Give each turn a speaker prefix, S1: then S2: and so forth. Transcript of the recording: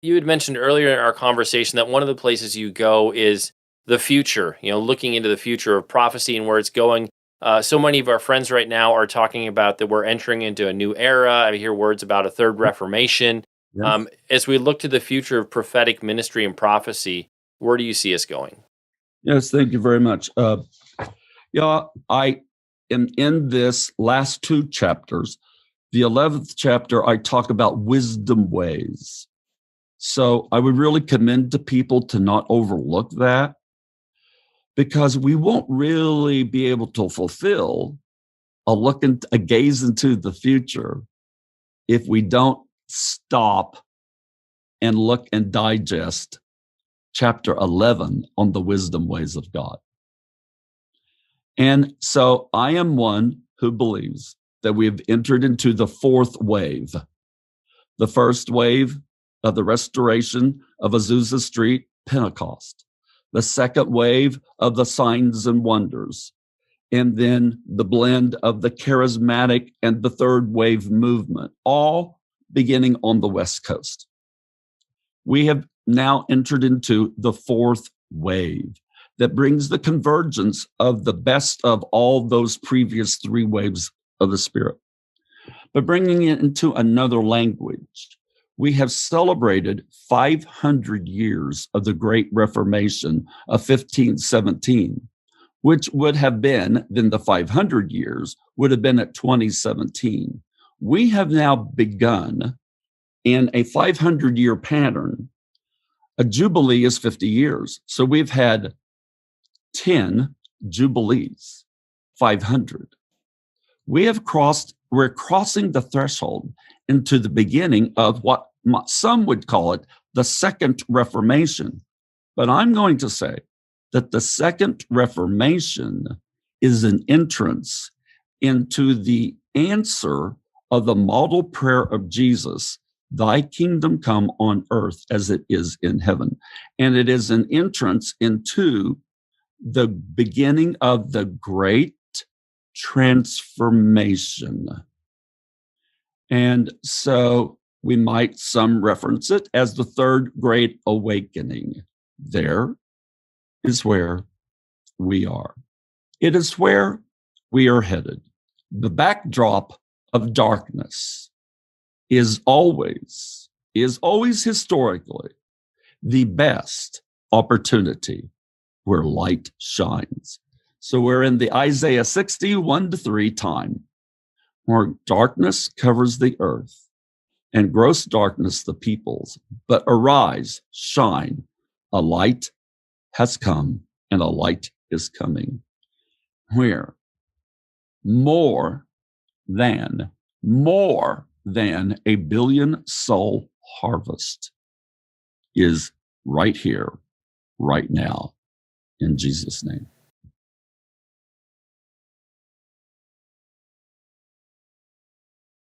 S1: You had mentioned earlier in our conversation that one of the places you go is the future, looking into the future of prophecy and where it's going. So many of our friends right now are talking about that we're entering into a new era. I hear words about a third Reformation.
S2: Yes.
S1: As we look to the future of prophetic ministry and prophecy, where do you see us going?
S2: Yes, thank you very much. Yeah, I am in this last two chapters. The 11th chapter, I talk about wisdom ways. So I would really commend to people to not overlook that because we won't really be able to fulfill a gaze into the future if we don't stop and look and digest chapter 11 on the wisdom ways of God. And so I am one who believes that we have entered into the fourth wave. The first wave of the restoration of Azusa Street, Pentecost. The second wave of the signs and wonders. And then the blend of the charismatic and the third wave movement, all beginning on the West Coast. We have now entered into the fourth wave that brings the convergence of the best of all those previous three waves of the Spirit. But bringing it into another language, we have celebrated 500 years of the Great Reformation of 1517, which would have been, then the 500 years would have been at 2017. We have now begun in a 500-year pattern. A jubilee is 50 years. So we've had 10 jubilees, 500. We're crossing the threshold into the beginning of what some would call it the Second Reformation. But I'm going to say that the Second Reformation is an entrance into the answer of the model prayer of Jesus, thy kingdom come on earth as it is in heaven. And it is an entrance into the beginning of the great transformation. And so we might some reference it as the third great awakening. There is where we are. It is where we are headed. The backdrop of darkness is always historically the best opportunity where light shines. So we're in the Isaiah 61-3 time, where darkness covers the earth and gross darkness the peoples. But arise, shine, a light has come and a light is coming. Where more than a billion soul harvest is right here, right now, in Jesus' name.